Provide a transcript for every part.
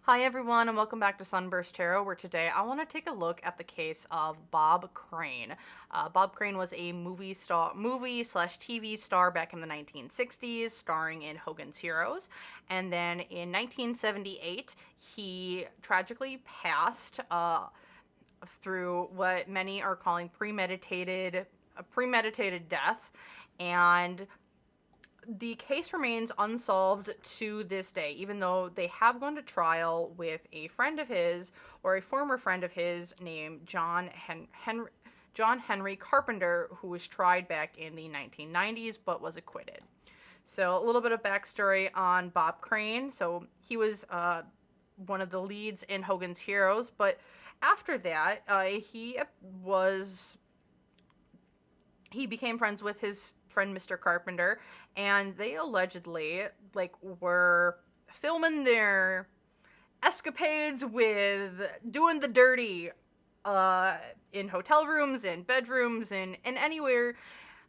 Hi everyone and welcome back to SunBurst Tarot, where today I want to take a look at the case of Bob Crane. Bob Crane was a movie/TV star back in the 1960s, starring in Hogan's Heroes, and then in 1978 he tragically passed through what many are calling a premeditated death, and the case remains unsolved to this day, even though they have gone to trial with a friend of his, or a former friend of his, named John Henry Carpenter, who was tried back in the 1990s but was acquitted. So a little bit of backstory on Bob Crane. So he was one of the leads in Hogan's Heroes, but after that, he became friends with his friend Mr. Carpenter, and they allegedly were filming their escapades with doing the dirty in hotel rooms and bedrooms and anywhere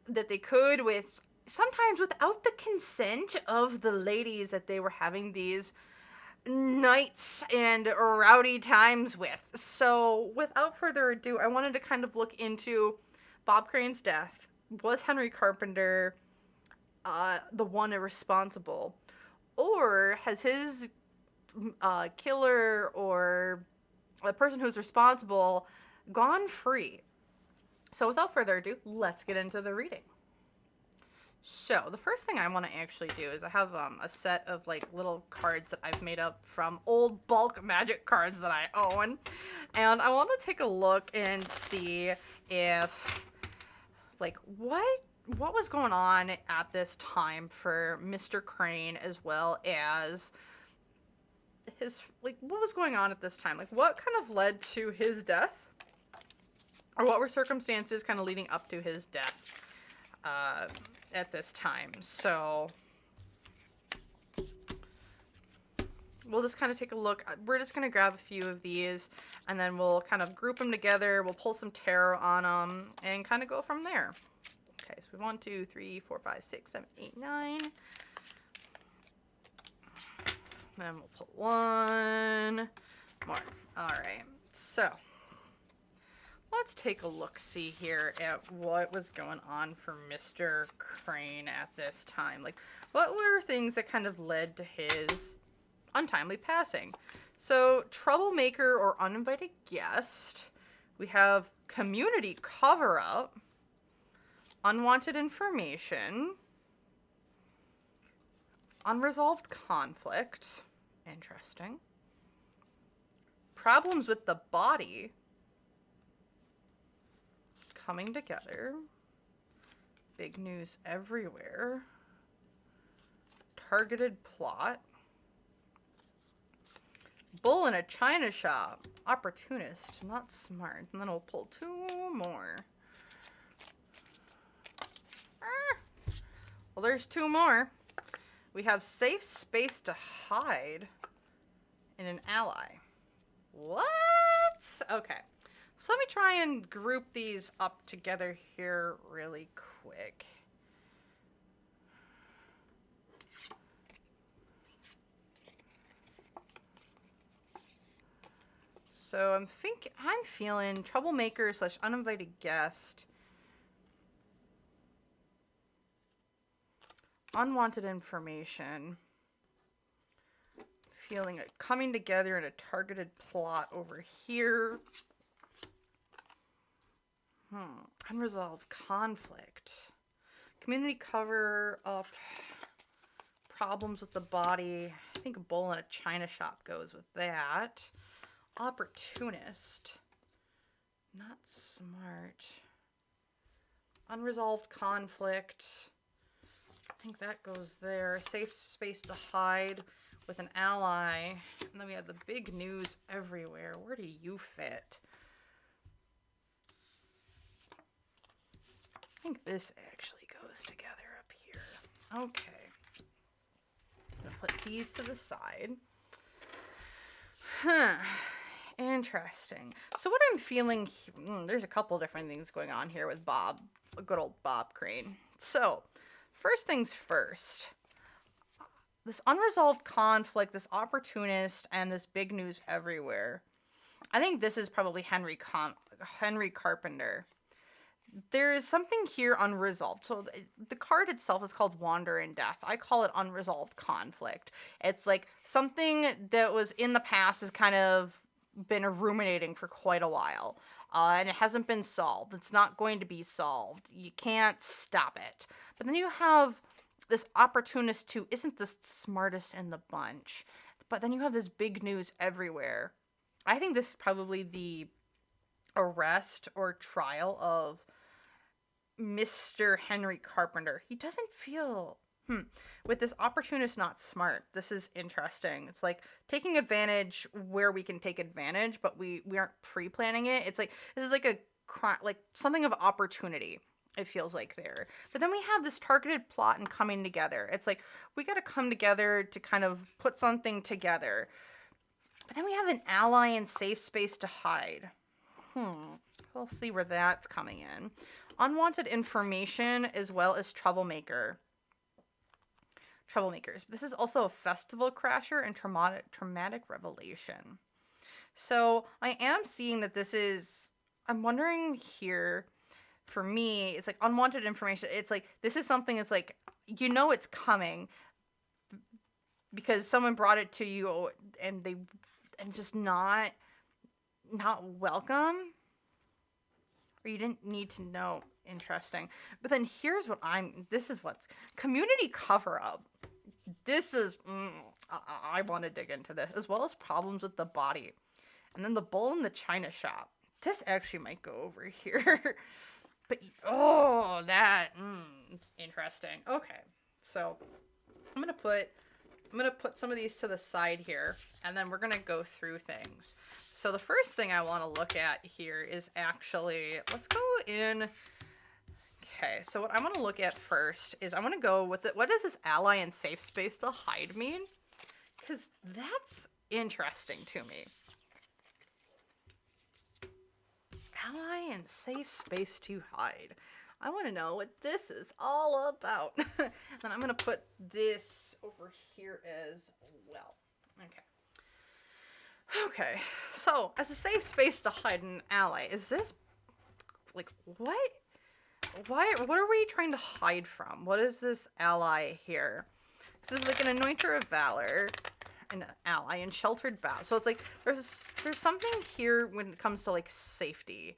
that they could, with sometimes without the consent of the ladies that they were having these nights and rowdy times with. So without further ado, I wanted to kind of look into Bob Crane's death. Was Henry Carpenter the one responsible? Or has his killer or the person who's responsible gone free? So without further ado, let's get into the reading. So the first thing I want to actually do is I have a set of little cards that I've made up from old bulk magic cards that I own, and I want to take a look and see if what was going on at this time for Mr. Crane, as well as his what was going on at this time, what kind of led to his death, or what were circumstances kind of leading up to his death at this time. So we'll just kind of take a look. We're just going to grab a few of these, and then we'll kind of group them together. We'll pull some tarot on them and kind of go from there. Okay, so we have 1, 2, 3, 4, 5, 6, 7, 8, 9. Then we'll pull one more. All right, so let's take a look-see here at what was going on for Mr. Crane at this time. What were things that kind of led to his untimely passing? So, troublemaker or uninvited guest. We have community cover-up. Unwanted information. Unresolved conflict. Interesting. Problems with the body. Coming together. Big news everywhere. Targeted plot. Bull in a china shop. Opportunist, not smart. And then we'll pull 2 more. Well, there's 2 more. We have safe space to hide in an ally. What? Okay. So let me try and group these up together here really quick. So I'm feeling troublemaker / uninvited guest. Unwanted information. Feeling it coming together in a targeted plot over here. Unresolved conflict. Community cover up. Problems with the body. I think a bull in a china shop goes with that. Opportunist. Not smart. Unresolved conflict. I think that goes there. Safe space to hide with an ally. And then we have the big news everywhere. Where do you fit? I think this actually goes together up here. Okay. I'm going to put these to the side. Interesting. So what I'm feeling, there's a couple different things going on here with Bob, good old Bob Crane. So, first things first, this unresolved conflict, this opportunist, and this big news everywhere. I think this is probably Henry Carpenter. There is something here unresolved. So the card itself is called Wander in Death. I call it unresolved conflict. It's like something that was in the past has kind of been ruminating for quite a while. And it hasn't been solved. It's not going to be solved. You can't stop it. But then you have this opportunist who isn't the smartest in the bunch. But then you have this big news everywhere. I think this is probably the arrest or trial of Mr. Henry Carpenter. He doesn't feel with this opportunist not smart. This is interesting. It's like taking advantage where we can take advantage, but we aren't pre-planning it. It's like this is like a like something of opportunity. It feels like there. But then we have this targeted plot and coming together. It's like we got to come together to kind of put something together. But then we have an ally and safe space to hide. We'll see where that's coming in. Unwanted information as well as Troublemakers. This is also a festival crasher and traumatic revelation. So I am seeing that this is, I'm wondering here, for me, it's like unwanted information. It's like, this is something that's like, you know it's coming because someone brought it to you and just not welcome. Or you didn't need to know. Interesting. But then here's what this is what's community cover-up. This is, I want to dig into this, as well as problems with the body. And then the bull in the china shop. This actually might go over here. But, interesting. Okay. So, I'm going to put some of these to the side here, and then we're going to go through things. So the first thing I want to look at here is actually, let's go in. Okay, so what I want to look at first is I want to go with what does this ally and safe space to hide mean? Because that's interesting to me. Ally and safe space to hide. I want to know what this is all about. And I'm going to put this over here as well. Okay, so as a safe space to hide an ally, is this, like, what? What are we trying to hide from? What is this ally here? This is like an anointer of valor, an ally, and sheltered bow. So it's like, there's something here when it comes to, like, safety.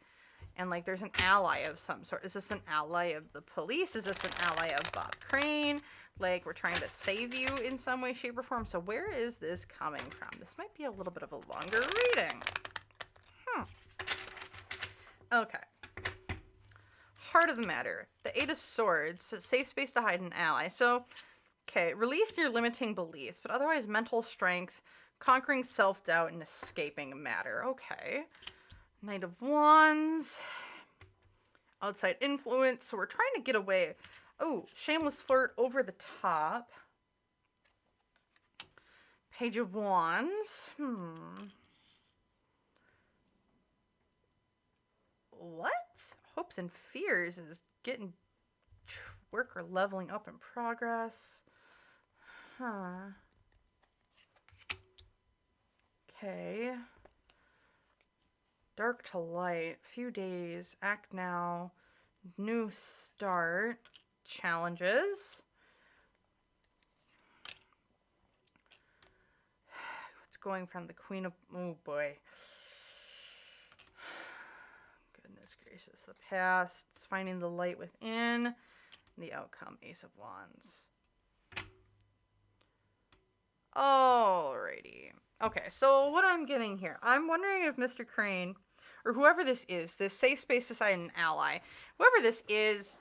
And, like, there's an ally of some sort. Is this an ally of the police? Is this an ally of Bob Crane? Like, we're trying to save you in some way, shape, or form. So where is this coming from? This might be a little bit of a longer reading. Okay. Heart of the matter. The Eight of Swords. Safe space to hide an ally. So, okay. Release your limiting beliefs, but otherwise mental strength, conquering self-doubt, and escaping matter. Okay. Knight of Wands. Outside influence. So we're trying to get away. Oh, shameless flirt over the top. Page of Wands. What? Hopes and fears is getting work or leveling up in progress. Okay. Dark to light. Few days. Act now. New start. Challenges. What's going from the Queen of... Oh, boy. Goodness gracious. The past. It's finding the light within. The outcome. Ace of Wands. Alrighty. Okay, so what I'm getting here. I'm wondering if Mr. Crane, or whoever this is, this safe space to hide an ally, whoever this is...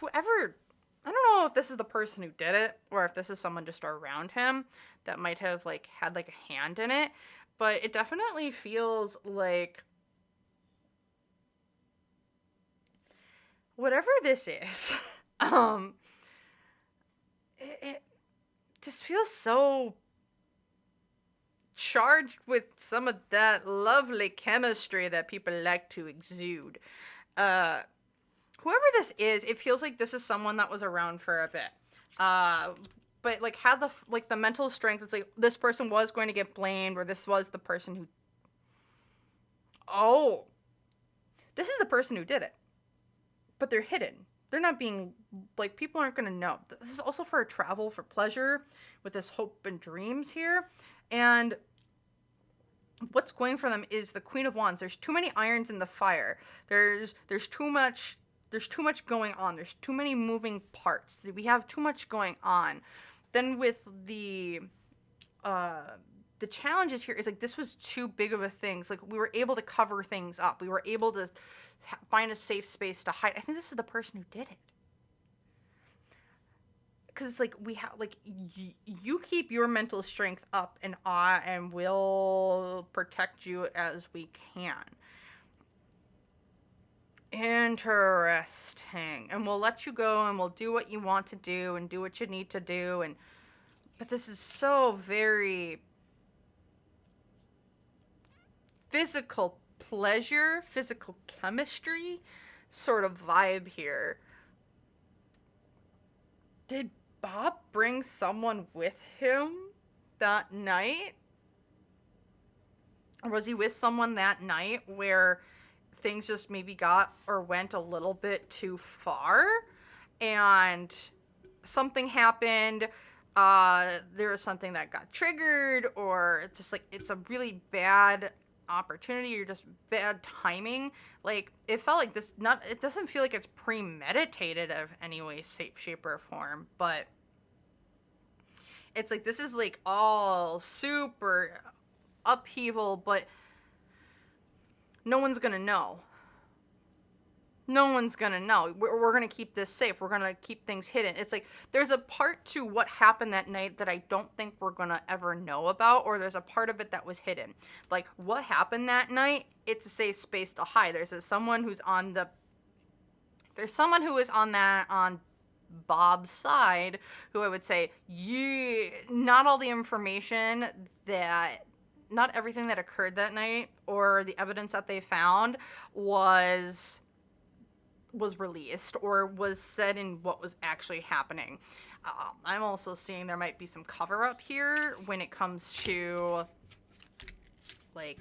Whoever, I don't know if this is the person who did it, or if this is someone just around him that might have, like, had, like, a hand in it, but it definitely feels like whatever this is, it just feels so charged with some of that lovely chemistry that people like to exude. Whoever this is, it feels like this is someone that was around for a bit. but like had the mental strength. It's like this person was going to get blamed, or this was the person who, oh, this is the person who did it, but they're hidden. They're not being, like, people aren't going to know. This is also for travel, for pleasure, with this hope and dreams here. And what's going for them is the Queen of Wands. There's too many irons in the fire. There's too much going on. There's too many moving parts. We have too much going on. Then with the challenges here is like this was too big of a thing. It's like we were able to cover things up. We were able to find a safe space to hide. I think this is the person who did it. Because like we have like you keep your mental strength up, and we'll protect you as we can. Interesting. And we'll let you go, and we'll do what you want to do, and do what you need to do. And but this is so very physical pleasure, physical chemistry sort of vibe here. Did Bob bring someone with him that night? Or was he with someone that night where things just maybe got or went a little bit too far and something happened? There was something that got triggered, or just like it's a really bad opportunity or just bad timing. Like it felt like this, not, it doesn't feel like it's premeditated of any way, shape or form, but it's like this is like all super upheaval, but no one's gonna know. No one's gonna know. We're gonna keep this safe. We're gonna keep things hidden. It's like there's a part to what happened that night that I don't think we're gonna ever know about, or there's a part of it that was hidden. Like what happened that night, it's a safe space to hide. There's someone who is on Bob's side, who I would say, not all the information not everything that occurred that night or the evidence that they found was released or was said in what was actually happening. I'm also seeing there might be some cover up here when it comes to like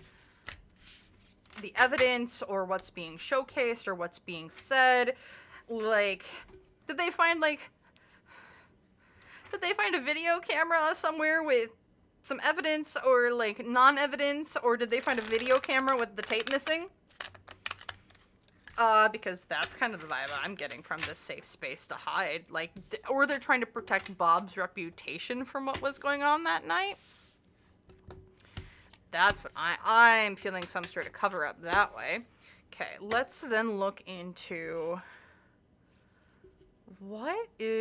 the evidence or what's being showcased or what's being said. Like, did they find a video camera somewhere with some evidence or like non-evidence, or did they find a video camera with the tape missing? Because that's kind of the vibe I'm getting from this safe space to hide. Like, or they're trying to protect Bob's reputation from what was going on that night. That's what I'm feeling, some sort of cover up that way. Okay, let's then look into what's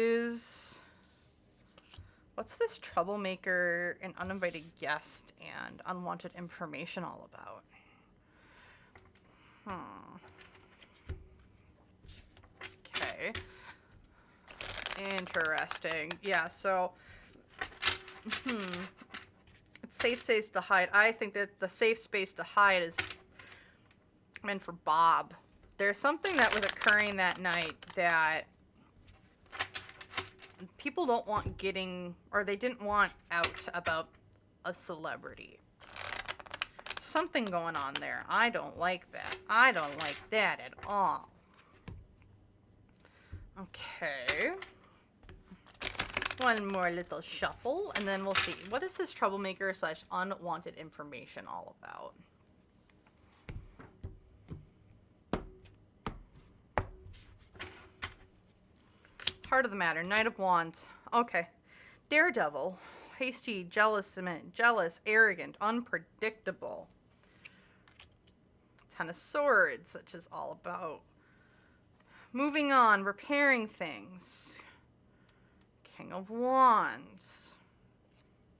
this troublemaker and uninvited guest and unwanted information all about? Okay. Interesting. Yeah, so it's safe space to hide. I think that the safe space to hide is meant for Bob. There's something that was occurring that night that people don't want getting, or they didn't want out about a celebrity. Something going on there. I don't like that. I don't like that at all. Okay. One more little shuffle, and then we'll see. What is this troublemaker / unwanted information all about? Heart of the matter. Knight of Wands. Okay. Daredevil. Hasty, jealous, arrogant, unpredictable. Ten of Swords, which is all about moving on, repairing things. King of Wands.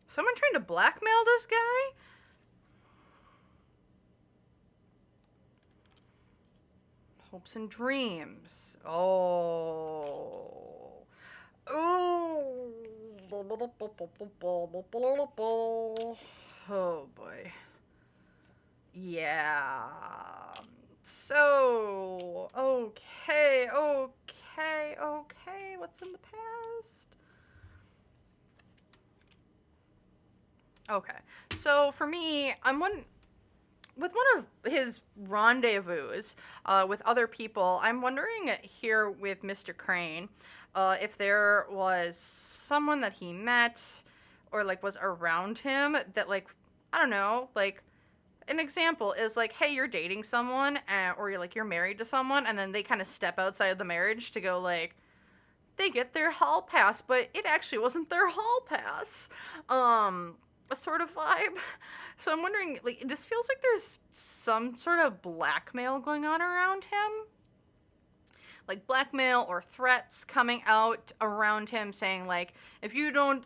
Someone trying to blackmail this guy? Hopes and dreams. Oh. Oh. Oh boy. Yeah. So, okay. What's in the past? Okay. So for me, with one of his rendezvous with other people, I'm wondering here with Mr. Crane if there was someone that he met or like was around him that like, I don't know, like an example is like, hey, you're dating someone or you're married to someone, and then they kind of step outside of the marriage to go like, they get their hall pass, but it actually wasn't their hall pass. A sort of vibe. So I'm wondering, like, this feels like there's some sort of blackmail going on around him. Like blackmail or threats coming out around him saying like, if you don't,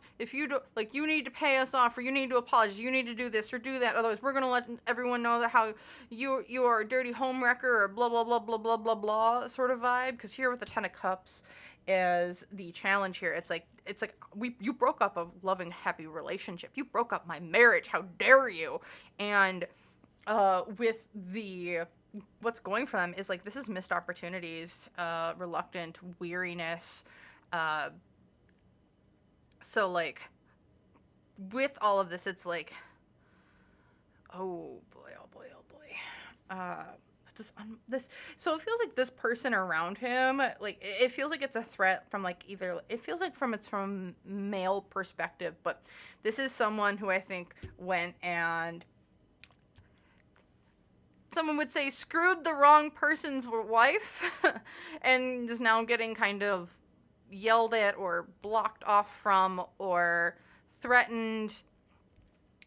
like, you need to pay us off, or you need to apologize, you need to do this or do that, otherwise we're gonna let everyone know that how you are a dirty homewrecker, or blah blah blah blah blah blah blah sort of vibe. Because here with the Ten of Cups is the challenge here. It's like you broke up a loving, happy relationship. You broke up my marriage. How dare you? And with the what's going for them is like, this is missed opportunities, reluctant, weariness. So like with all of this, it's like, oh boy, oh boy, oh boy. This so it feels like this person around him, like it feels like it's a threat from like either, it feels like it's from male perspective, but this is someone who I think went and, someone would say, screwed the wrong person's wife and is now getting kind of yelled at or blocked off from or threatened.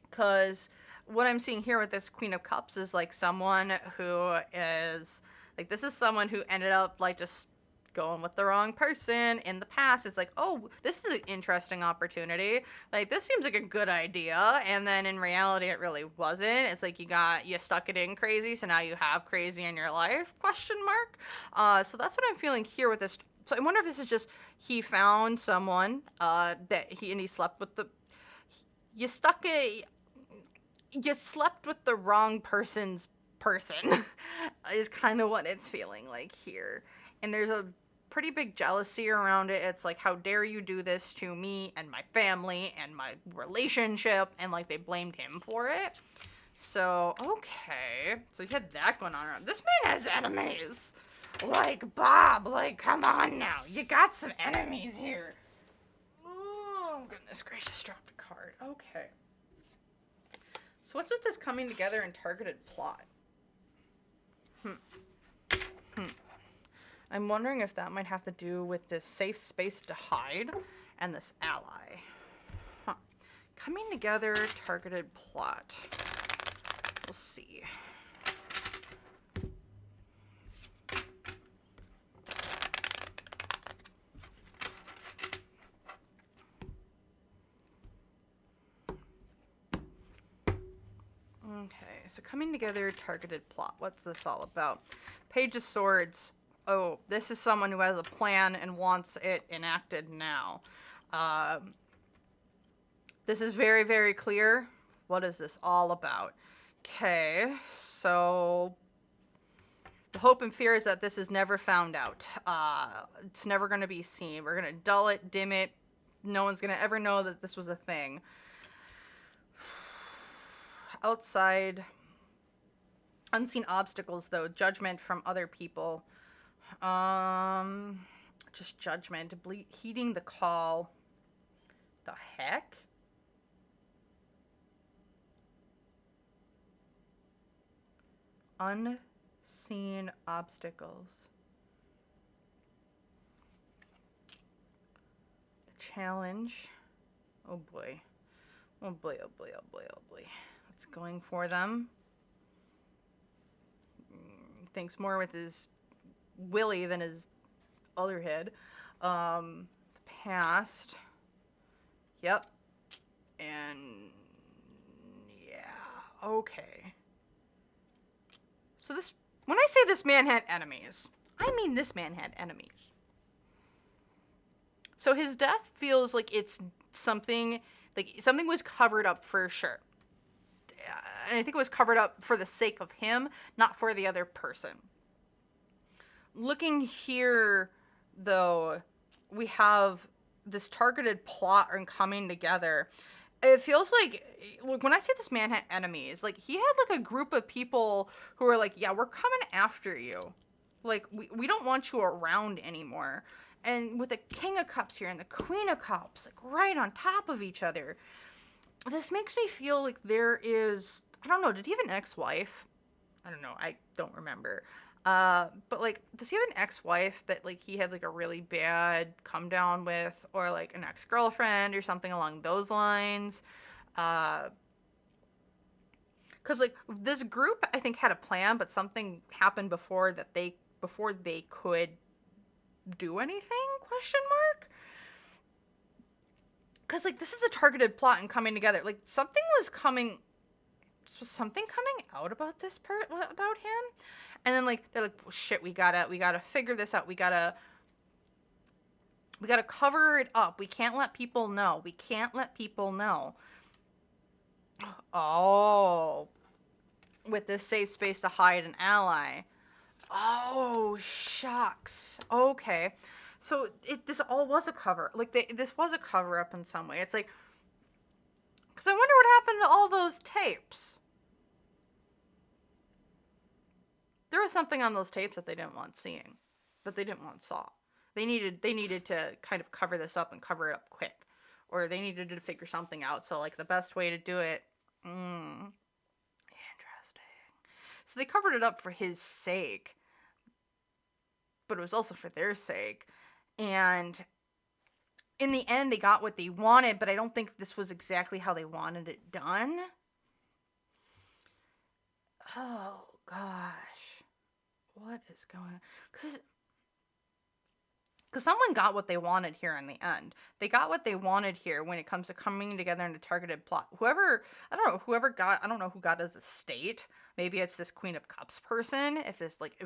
Because what I'm seeing here with this Queen of Cups is like someone who is like, this is someone who ended up like just going with the wrong person in the past. It's like, oh, this is an interesting opportunity. Like, this seems like a good idea. And then in reality, it really wasn't. It's like you stuck it in crazy, so now you have crazy in your life, question mark. So that's what I'm feeling here with this. So I wonder if this is just, he found someone that he slept with you slept with the wrong person's person is kind of what it's feeling like here. And there's a pretty big jealousy around it. It's like, how dare you do this to me and my family and my relationship, and like they blamed him for it. So okay, so you had that going on around. This man has enemies. Like, Bob, like, come on now, you got some enemies here. Oh goodness gracious, dropped a card. Okay, so what's with this coming together and targeted plot? I'm wondering if that might have to do with this safe space to hide and this ally. Coming together, targeted plot. We'll see. Okay, so coming together, targeted plot. What's this all about? Page of Swords. Oh, this is someone who has a plan and wants it enacted now. This is very, very clear. What is this all about? Okay, so the hope and fear is that this is never found out. It's never going to be seen. We're going to dull it, dim it. No one's going to ever know that this was a thing. Outside, unseen obstacles, though. Judgment from other people. Just judgment. Heeding the call. The heck? Unseen obstacles. The challenge. Oh boy. Oh boy, oh boy, oh boy, oh boy. It's going for them. He thinks more with his willy than his other head. The past. Yep. And yeah, okay. So this, when I say this man had enemies, I mean this man had enemies. So his death feels like it's something, like something was covered up for sure. And I think it was covered up for the sake of him, not for the other person. Looking here, though, we have this targeted plot and coming together. It feels like, look, when I say this man had enemies, like, he had, like, a group of people who were like, yeah, we're coming after you. Like, we don't want you around anymore. And with the King of Cups here and the Queen of Cups, like, right on top of each other, this makes me feel like there is, I don't know, did he have an ex-wife? I don't know, I don't remember. But like, does he have an ex-wife that like he had like a really bad come down with, or like an ex-girlfriend or something along those lines? Uh, because like this group, I think had a plan, but something happened before they could do anything? Question mark. Because like this is a targeted plot and coming together. Like something coming out about about him, and then like they're like, well, shit, we gotta figure this out. We gotta cover it up. We can't let people know. We can't let people know. Oh, with this safe space to hide an ally. Oh, shucks. Okay. So this all was a cover. Like this was a cover up in some way. It's like, because I wonder what happened to all those tapes. There was something on those tapes that they didn't want seeing, that they didn't want saw. They needed to kind of cover this up and cover it up quick, or they needed to figure something out. So like the best way to do it, interesting. So they covered it up for his sake, but it was also for their sake, and in the end they got what they wanted. But I don't think this was exactly how they wanted it done. Oh gosh, what is going on? Because someone got what they wanted here in the end. They got what they wanted here when it comes to coming together in a targeted plot. I don't know who got his estate. Maybe it's this Queen of Cups person, if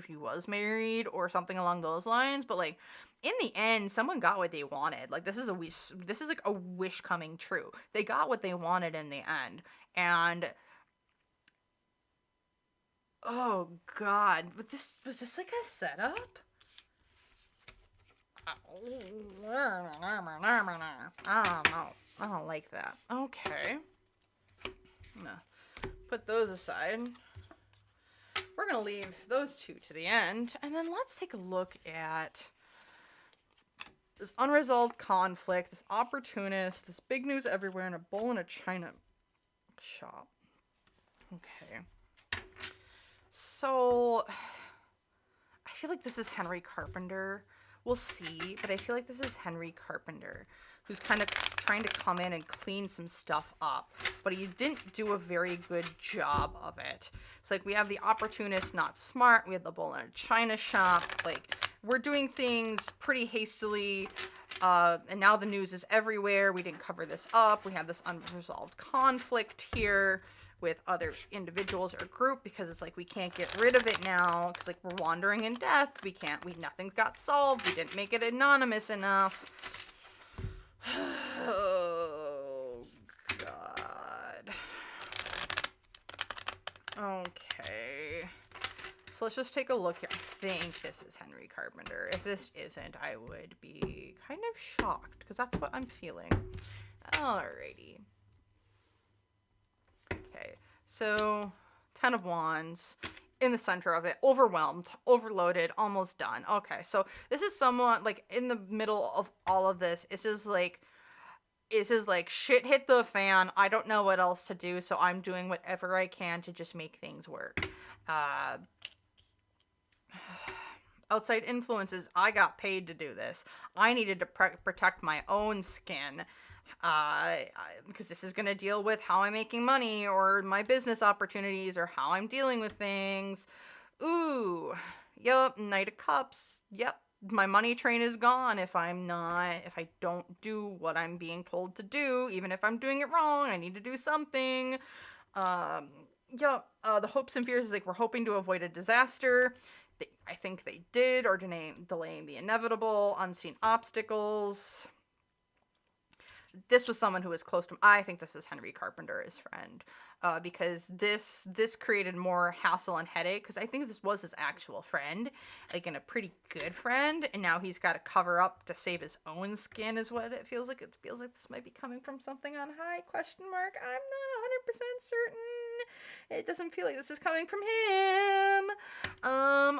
he was married or something along those lines. But like, in the end, someone got what they wanted. Like, this is like a wish coming true. They got what they wanted in the end. And oh god, was this like a setup? I don't know. I don't like that. Okay. I'm gonna put those aside. We're gonna leave those two to the end. And then let's take a look at this unresolved conflict, this opportunist, this big news everywhere, and a bowl in a china shop. Okay. So, I feel like this is Henry Carpenter. We'll see, but I feel like this is Henry Carpenter, who's kind of trying to come in and clean some stuff up, but he didn't do a very good job of it. It's like we have the opportunist, not smart. We have the bull in a china shop. Like, we're doing things pretty hastily, and now the news is everywhere. We didn't cover this up. We have this unresolved conflict here with other individuals or group, because it's like we can't get rid of it now, because like we're wandering in death. Nothing's got solved. We didn't make it anonymous enough. Oh god. Okay, so let's just take a look here. I think this is Henry Carpenter. If this isn't, I would be kind of shocked, because that's what I'm feeling. Alrighty. Okay, so 10 of Wands in the center of it, overwhelmed, overloaded, almost done. Okay, so this is somewhat like in the middle of all of this. This is like shit hit the fan. I don't know what else to do, so I'm doing whatever I can to just make things work. Outside influences, I got paid to do this. I needed to protect my own skin. Because this is going to deal with how I'm making money, or my business opportunities, or how I'm dealing with things. Ooh, yep, Knight of Cups. Yep, my money train is gone if I don't do what I'm being told to do. Even if I'm doing it wrong, I need to do something. The hopes and fears is like we're hoping to avoid a disaster. I think they did, or delaying the inevitable, unseen obstacles. this was someone who was close to him. I think this is Henry Carpenter, his friend, because this created more hassle and headache, because I think this was his actual friend, like, and a pretty good friend, and now he's got to cover up to save his own skin, is what it feels like. It feels like this might be coming from something on high, question mark. I'm not 100% certain. It doesn't feel like this is coming from him.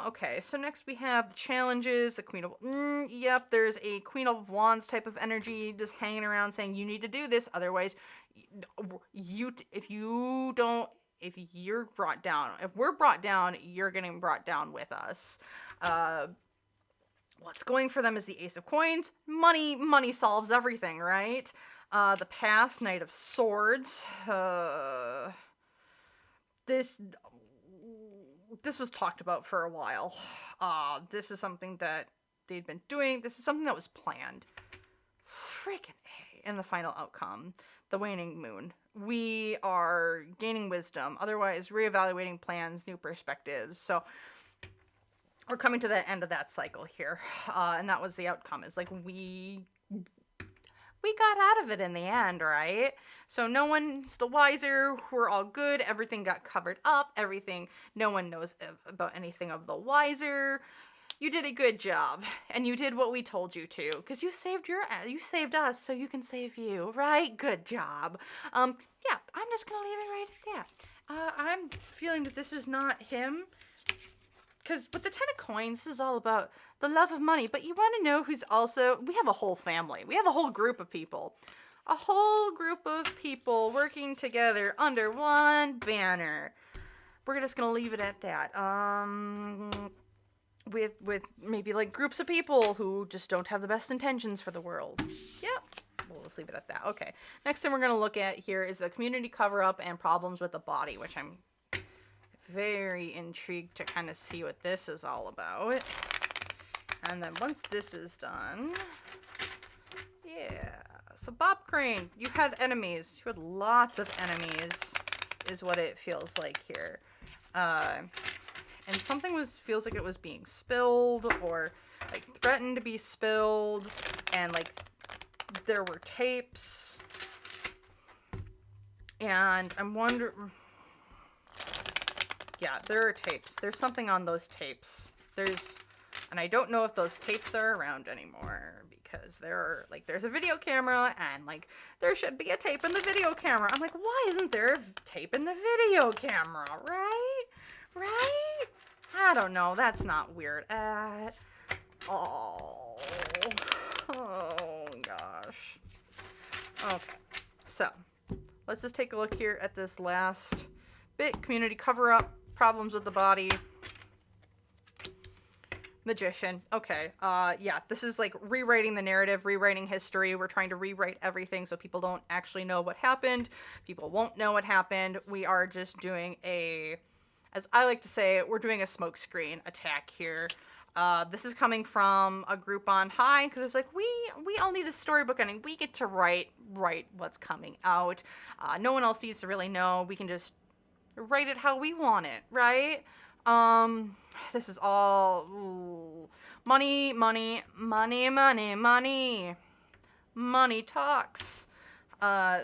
Okay, so next we have the challenges, the Queen of... yep, there's a Queen of Wands type of energy just hanging around saying you need to do this, otherwise, if you're brought down, if we're brought down, you're getting brought down with us. What's going for them is the Ace of Coins. Money solves everything, right? The past, Knight of Swords. This was talked about for a while. This is something that they'd been doing. This is something that was planned. Freaking A. And the final outcome, the waning moon. We are gaining wisdom, otherwise reevaluating plans, new perspectives. So we're coming to the end of that cycle here. And that was the outcome. It's like we got out of it in the end, right? So no one's the wiser. We're all good. Everything got covered up. No one knows about anything of the wiser. You did a good job, and you did what we told you to, because you saved us, so you can save you, right? Good job. Yeah, I'm just gonna leave it right at that. I'm feeling that this is not him, because with the 10 of Coins, this is all about the love of money, but you want to know who's also... We have a whole family. We have a whole group of people. A whole group of people working together under one banner. We're just going to leave it at that. With maybe, like, groups of people who just don't have the best intentions for the world. Yep. We'll just leave it at that. Okay. Next thing we're going to look at here is the community cover-up and problems with the body, which I'm very intrigued to kind of see what this is all about. And then once this is done, yeah. So Bob Crane, you had enemies. You had lots of enemies, is what it feels like here. And something feels like it was being spilled, or like threatened to be spilled, and like there were tapes. And I'm wondering... Yeah, there are tapes. There's something on those tapes. And I don't know if those tapes are around anymore, because there's a video camera, and like there should be a tape in the video camera. I'm like, why isn't there a tape in the video camera? Right? I don't know. That's not weird. Oh gosh. Okay. So, let's just take a look here at this last bit. Community cover up, problems with the body. Magician. Okay. Yeah, this is like rewriting the narrative, rewriting history. We're trying to rewrite everything so people don't actually know what happened. People won't know what happened. We are just doing as I like to say, we're doing a smokescreen attack here. This is coming from a group on high, because it's like, we all need a storybook ending. We get to write what's coming out. No one else needs to really know. We can just write it how we want it, right? This is all money talks.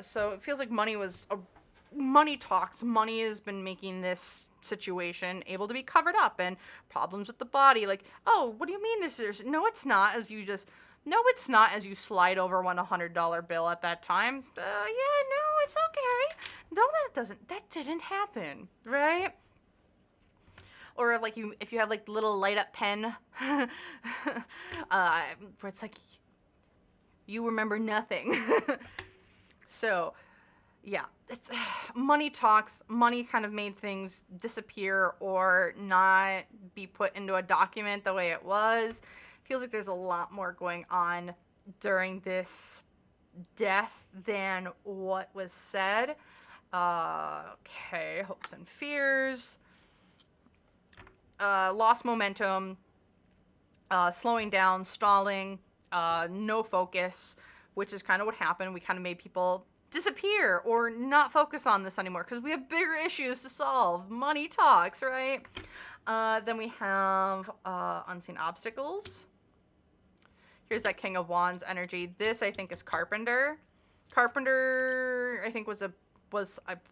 So it feels like money talks. Money has been making this situation able to be covered up, and problems with the body. Like, oh, what do you mean this is? No, it's not. As you slide over $100 bill at that time. Yeah, no, it's okay. No, that didn't happen, right? Or like if you have like the little light up pen, where it's like, you remember nothing. So, yeah, it's money talks. Money kind of made things disappear or not be put into a document the way it was. Feels like there's a lot more going on during this death than what was said. Okay, hopes and fears. Lost momentum, slowing down, stalling, no focus, which is kind of what happened. We kind of made people disappear or not focus on this anymore because we have bigger issues to solve. Money talks, right? Then we have unseen obstacles. Here's that King of Wands energy. This, I think, is Carpenter. Carpenter, I think, was a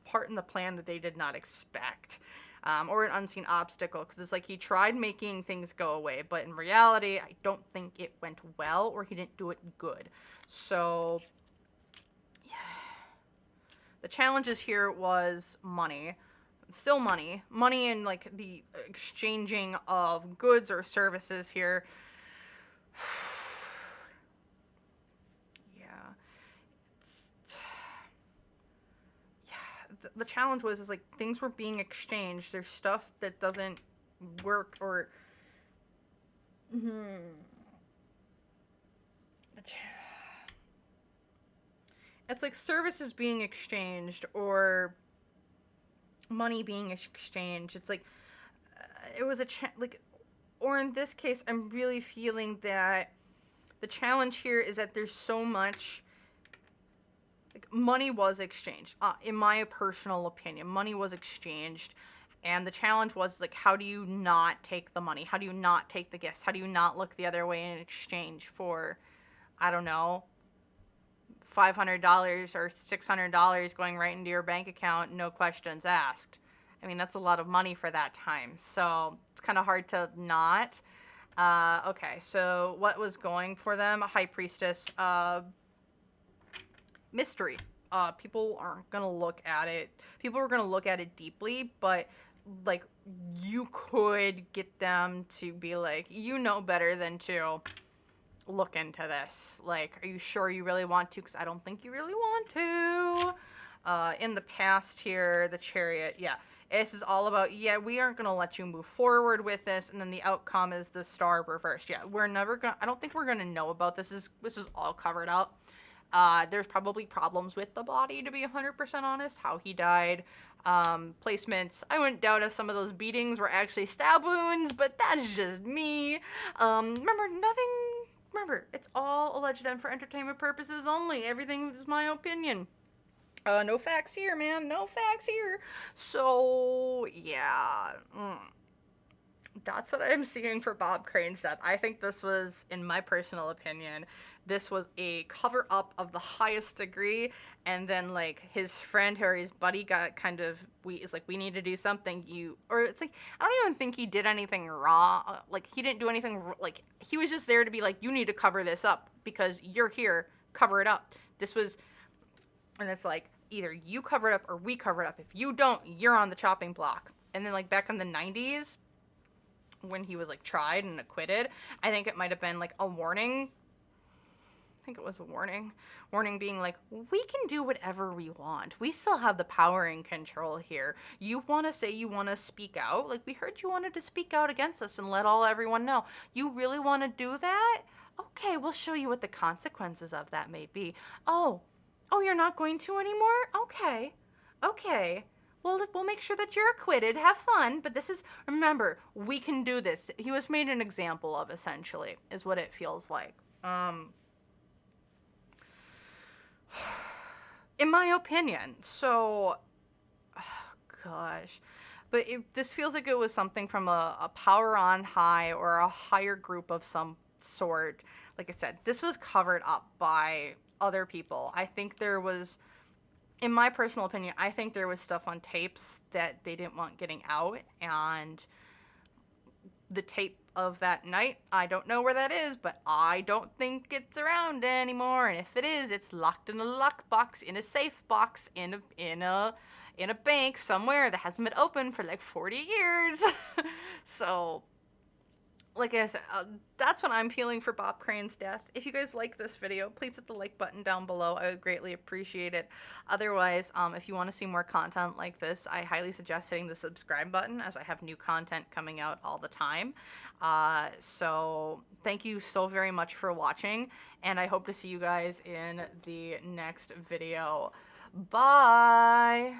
part in the plan that they did not expect, or an unseen obstacle, because it's like he tried making things go away, but in reality, I don't think it went well, or he didn't do it good. So, yeah. The challenges here was money. Still money. Money and, like, the exchanging of goods or services here. The challenge was is like things were being exchanged. There's stuff that doesn't work, or it's like services being exchanged or money being exchanged. It's like it was like, or in this case, I'm really feeling that the challenge here is that there's so much. Like, money was exchanged. In my personal opinion, money was exchanged. And the challenge was, like, how do you not take the money? How do you not take the gifts? How do you not look the other way in exchange for, I don't know, $500 or $600 going right into your bank account, no questions asked? I mean, that's a lot of money for that time. So it's kind of hard to not. Okay, so what was going for them? A high priestess, mystery. People aren't gonna look at it. People are gonna look at it deeply, but like you could get them to be like, you know better than to look into this. Like, are you sure you really want to? Because I don't think you really want to. In the past here, the Chariot, yeah. This is all about, yeah, we aren't going to let you move forward with this, and then the outcome is the Star reversed. Yeah, we're never going to, I don't think we're going to know about this. This is all covered up. There's probably problems with the body, to be 100% honest, how he died. Placements, I wouldn't doubt if some of those beatings were actually stab wounds, but that's just me. Remember, it's all alleged and for entertainment purposes only. Everything is my opinion. No facts here, man. No facts here. So, yeah. That's what I'm seeing for Bob Crane's death. I think this was, in my personal opinion, this was a cover up of the highest degree, and then like his friend or his buddy got kind of, it's like, we need to do something. Or it's like, I don't even think he did anything wrong. Like, he didn't do anything, like, he was just there to be like, you need to cover this up because you're here, cover it up. And it's like, either you cover it up or we cover it up. If you don't, you're on the chopping block. And then like back in the 90s, when he was like tried and acquitted, I think it might have been like a warning. I think it was a warning being like, we can do whatever we want. We still have the power and control here. You want to say you want to speak out? Like, we heard you wanted to speak out against us and let everyone know. You really want to do that? Okay, we'll show you what the consequences of that may be. Oh, you're not going to anymore? Okay. Well, we'll make sure that you're acquitted. Have fun. But remember, we can do this. He was made an example of, essentially, is what it feels like. In my opinion. So, oh gosh. But this feels like it was something from a power on high or a higher group of some sort. Like I said, this was covered up by other people. I think there was, in my personal opinion, I think there was stuff on tapes that they didn't want getting out, and the tape of that night, I don't know where that is, but I don't think it's around anymore, and if it is, it's locked in a lockbox, in a safe box, in a bank somewhere that hasn't been open for like 40 years. So, like I said, that's what I'm feeling for Bob Crane's death. If you guys like this video, please hit the like button down below. I would greatly appreciate it. Otherwise, if you want to see more content like this, I highly suggest hitting the subscribe button, as I have new content coming out all the time. So thank you so very much for watching, and I hope to see you guys in the next video. Bye!